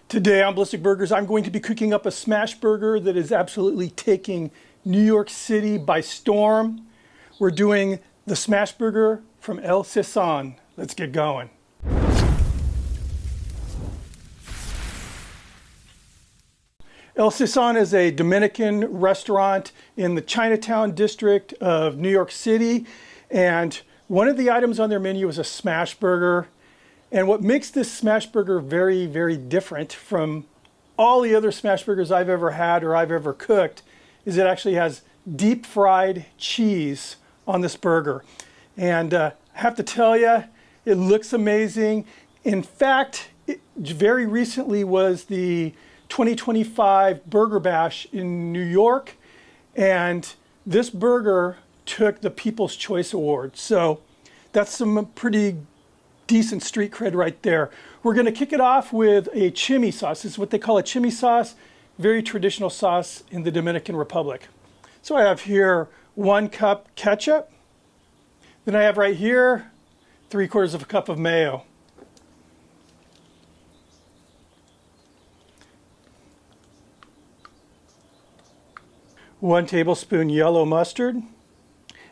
Today on Ballistic Burgers, I'm going to be cooking up a smash burger that is absolutely taking New York City by storm. We're doing the smash burger from El Sazón. Let's get going. El Sazón is a Dominican restaurant in the Chinatown district of New York City. And one of the items on their menu is a smash burger. And what makes this smash burger very, very different from all the other smash burgers I've ever had or I've ever cooked is it actually has deep fried cheese on this burger. And I have to tell you, it looks amazing. In fact, it very recently was the 2025 Burger Bash in New York. And this burger took the People's Choice Award. So that's some pretty decent street cred right there. We're going to kick it off with a chimmy sauce. This is what they call a chimmy sauce, very traditional sauce in the Dominican Republic. So I have here 1 cup ketchup. Then I have right here 3/4 of a cup of mayo. One tablespoon yellow mustard.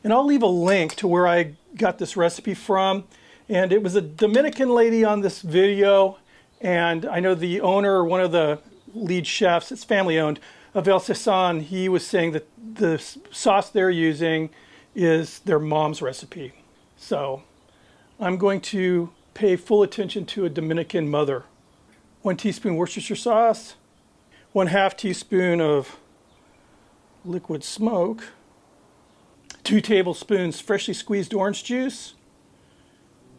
And I'll leave a link to where I got this recipe from. And it was a Dominican lady on this video, and I know the owner, one of the lead chefs, it's family owned, of El Sazón, he was saying that the sauce they're using is their mom's recipe. So I'm going to pay full attention to a Dominican mother. 1 teaspoon Worcestershire sauce, 1/2 teaspoon of liquid smoke, 2 tablespoons freshly squeezed orange juice,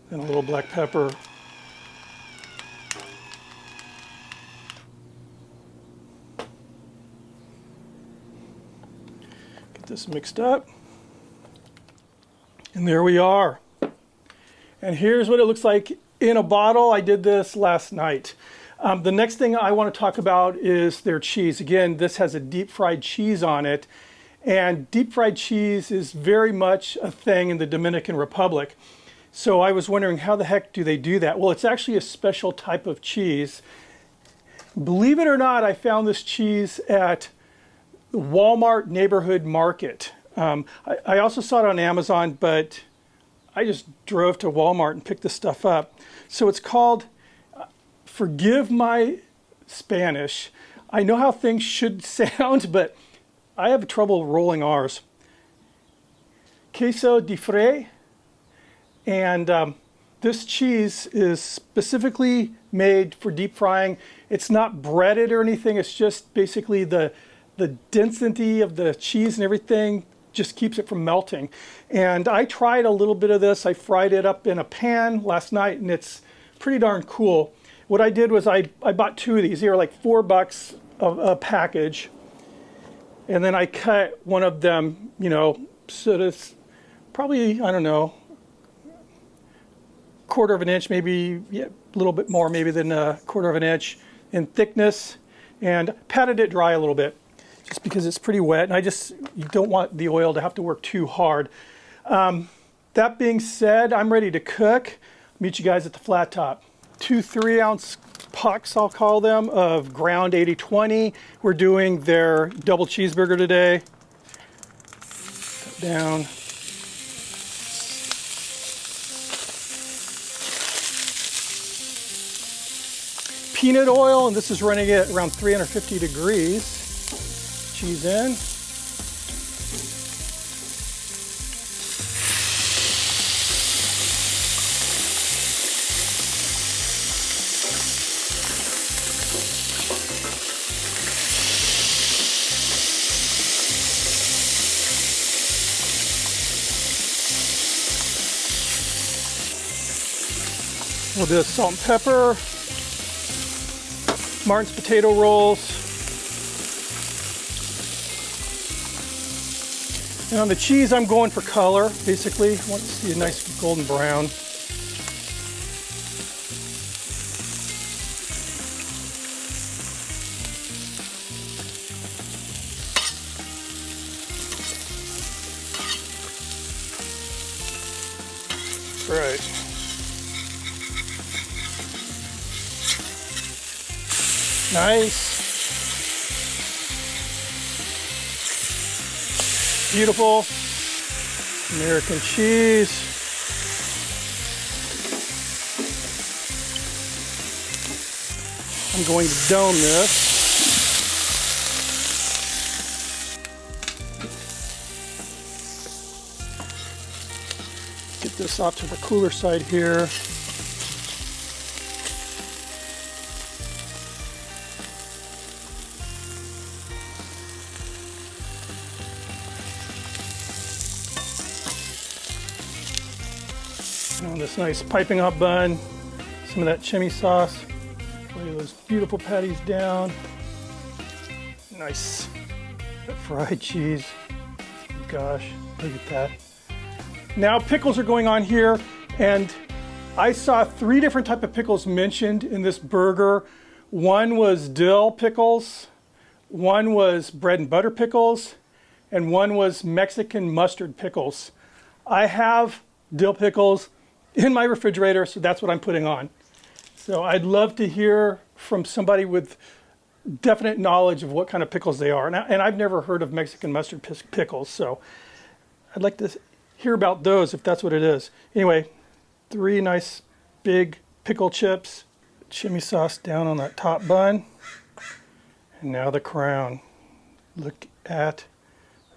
and a little black pepper. Get this mixed up. And there we are. And here's what it looks like in a bottle. I did this last night. The next thing I want to talk about is their cheese. Again, this has a deep fried cheese on it. And deep fried cheese is very much a thing in the Dominican Republic. So I was wondering, how the heck do they do that? Well, it's actually a special type of cheese. Believe it or not, I found this cheese at the Walmart neighborhood market. I also saw it on Amazon, but I just drove to Walmart and picked this stuff up. So it's called, forgive my Spanish, I know how things should sound, but I have trouble rolling R's. Queso de fray. And this cheese is specifically made for deep frying. It's not breaded or anything. It's just basically the density of the cheese and everything just keeps it from melting. And I tried a little bit of this. I fried it up in a pan last night, and it's pretty darn cool. What I did was I bought 2 of these. They were like $4 a package. And then I cut one of them, you know, so that's probably, I don't know, 1/4 of an inch, maybe a little bit more maybe than 1/4 of an inch in thickness, and patted it dry a little bit just because it's pretty wet, and you don't want the oil to have to work too hard. That being said, I'm ready to cook. Meet you guys at the flat top. 2 3-ounce pucks, I'll call them, of ground 80/20. We're doing their double cheeseburger today. Cut down. Peanut oil, and this is running at around 350 degrees. Cheese in. We'll do salt and pepper. Martin's potato rolls. And on the cheese, I'm going for color, basically. I want to see a nice golden brown. Right. Nice. Beautiful American cheese. I'm going to dome this. Get this off to the cooler side here. On this nice piping hot bun, some of that chimmy sauce. Lay those beautiful patties down. Nice. That fried cheese. Gosh, look at that. Now pickles are going on here, and I saw 3 different types of pickles mentioned in this burger. One was dill pickles, one was bread and butter pickles, and one was Mexican mustard pickles. I have dill pickles in my refrigerator, so that's what I'm putting on. So I'd love to hear from somebody with definite knowledge of what kind of pickles they are. And I've never heard of Mexican mustard pickles, so I'd like to hear about those if that's what it is. Anyway, 3 nice big pickle chips, chimmy sauce down on that top bun, and now the crown. Look at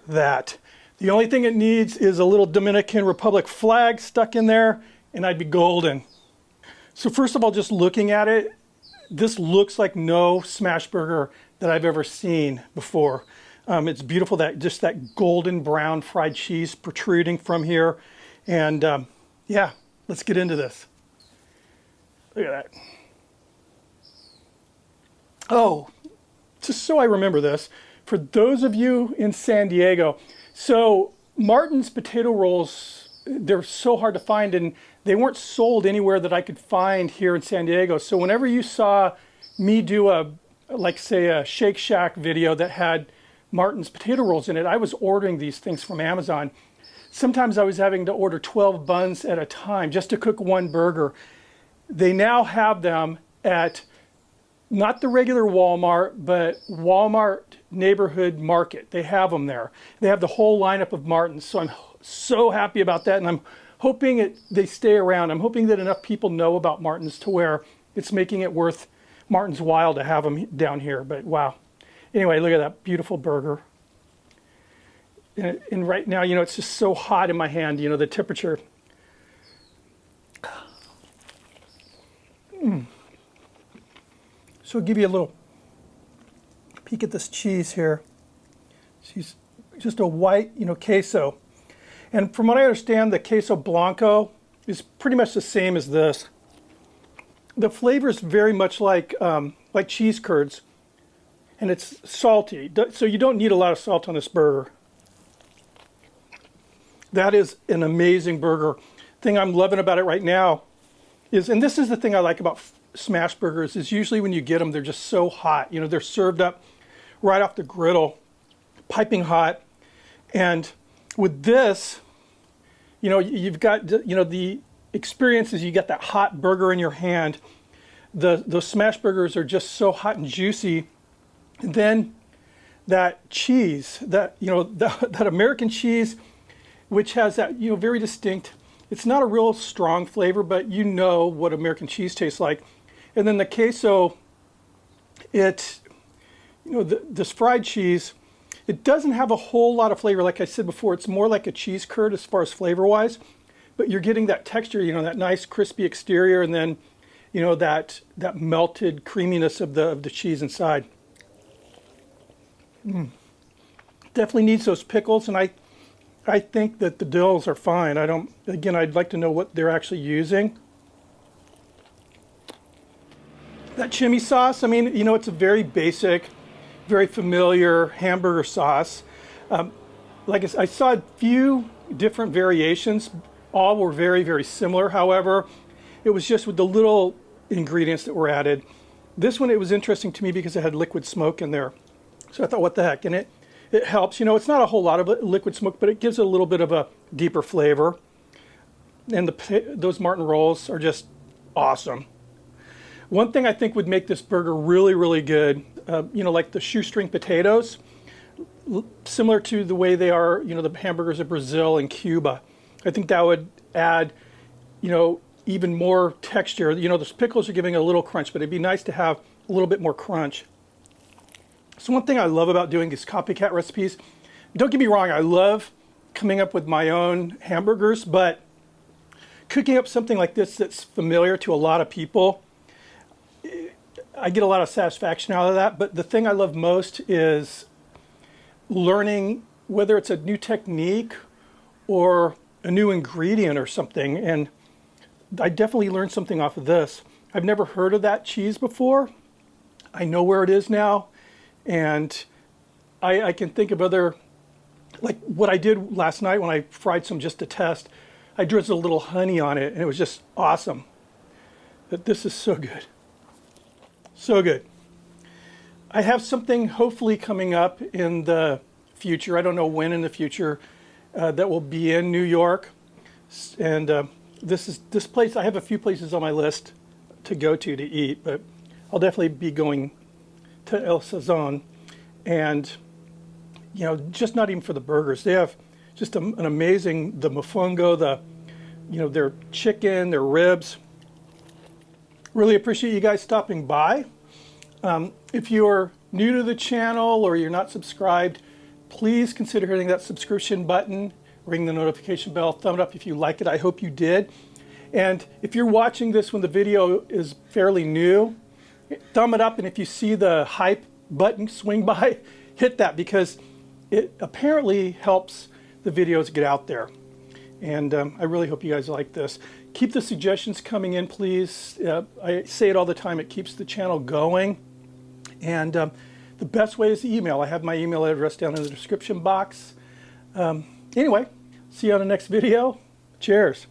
that. The only thing it needs is a little Dominican Republic flag stuck in there, and I'd be golden. So first of all, just looking at it, this looks like no smash burger that I've ever seen before. It's beautiful, just that golden brown fried cheese protruding from here. And yeah, let's get into this. Look at that. Oh, just so I remember this, for those of you in San Diego, so Martin's potato rolls, they're so hard to find, and they weren't sold anywhere that I could find here in San Diego. So whenever you saw me do like say a Shake Shack video that had Martin's potato rolls in it, I was ordering these things from Amazon. Sometimes I was having to order 12 buns at a time just to cook one burger. They now have them at not the regular Walmart, but Walmart Neighborhood Market. They have them there. They have the whole lineup of Martin's. So I'm so happy about that, and I'm hoping they stay around. I'm hoping that enough people know about Martin's to where it's making it worth Martin's while to have them down here. But wow. Anyway, look at that beautiful burger. And right now, you know, it's just so hot in my hand, you know, the temperature. So I'll give you a little peek at this cheese here. She's just a white, you know, queso. And from what I understand, the queso blanco is pretty much the same as this. The flavor is very much like cheese curds, and it's salty. So you don't need a lot of salt on this burger. That is an amazing burger. Thing I'm loving about it right now is, and this is the thing I like about smash burgers, is usually when you get them, they're just so hot. You know, they're served up right off the griddle, piping hot. And with this, you know, you've got, you know, the experience is you get that hot burger in your hand. Those smash burgers are just so hot and juicy. And then that cheese, that, you know, that American cheese, which has that, you know, very distinct, it's not a real strong flavor, but you know what American cheese tastes like. And then the queso, it, you know, this fried cheese, it doesn't have a whole lot of flavor. Like I said before, it's more like a cheese curd as far as flavor-wise, but you're getting that texture, you know, that nice crispy exterior, and then, you know, that melted creaminess of the cheese inside. Definitely needs those pickles, and I think that the dills are fine. Again, I'd like to know what they're actually using. That chimmy sauce, I mean, you know, it's a very basic, very familiar hamburger sauce. Like I saw a few different variations. All were very, very similar. However, it was just with the little ingredients that were added. This one, it was interesting to me because it had liquid smoke in there. So I thought, what the heck? And it helps. You know, it's not a whole lot of liquid smoke, but it gives it a little bit of a deeper flavor. And those Martin rolls are just awesome. One thing I think would make this burger really, really good, you know, like the shoestring potatoes, similar to the way they are, you know, the hamburgers of Brazil and Cuba. I think that would add, you know, even more texture. You know, the pickles are giving a little crunch, but it'd be nice to have a little bit more crunch. So one thing I love about doing these copycat recipes, don't get me wrong, I love coming up with my own hamburgers, but cooking up something like this that's familiar to a lot of people, I get a lot of satisfaction out of that. But the thing I love most is learning whether it's a new technique or a new ingredient or something. And I definitely learned something off of this. I've never heard of that cheese before. I know where it is now. And I can think of other, like what I did last night when I fried some just to test. I drizzled a little honey on it, and it was just awesome. But this is so good. So good. I have something hopefully coming up in the future. I don't know when in the future that will be in New York. And this place, I have a few places on my list to go to eat, but I'll definitely be going to El Sazón. And, you know, just not even for the burgers. They have just an amazing, the mofongo, you know, their chicken, their ribs. Really appreciate you guys stopping by. If you're new to the channel or you're not subscribed, please consider hitting that subscription button, ring the notification bell, thumb it up if you like it. I hope you did. And if you're watching this when the video is fairly new, thumb it up, and if you see the hype button swing by, hit that, because it apparently helps the videos get out there. And I really hope you guys like this. Keep the suggestions coming in, please. I say it all the time, it keeps the channel going. And the best way is email. I have my email address down in the description box. Anyway, see you on the next video. Cheers.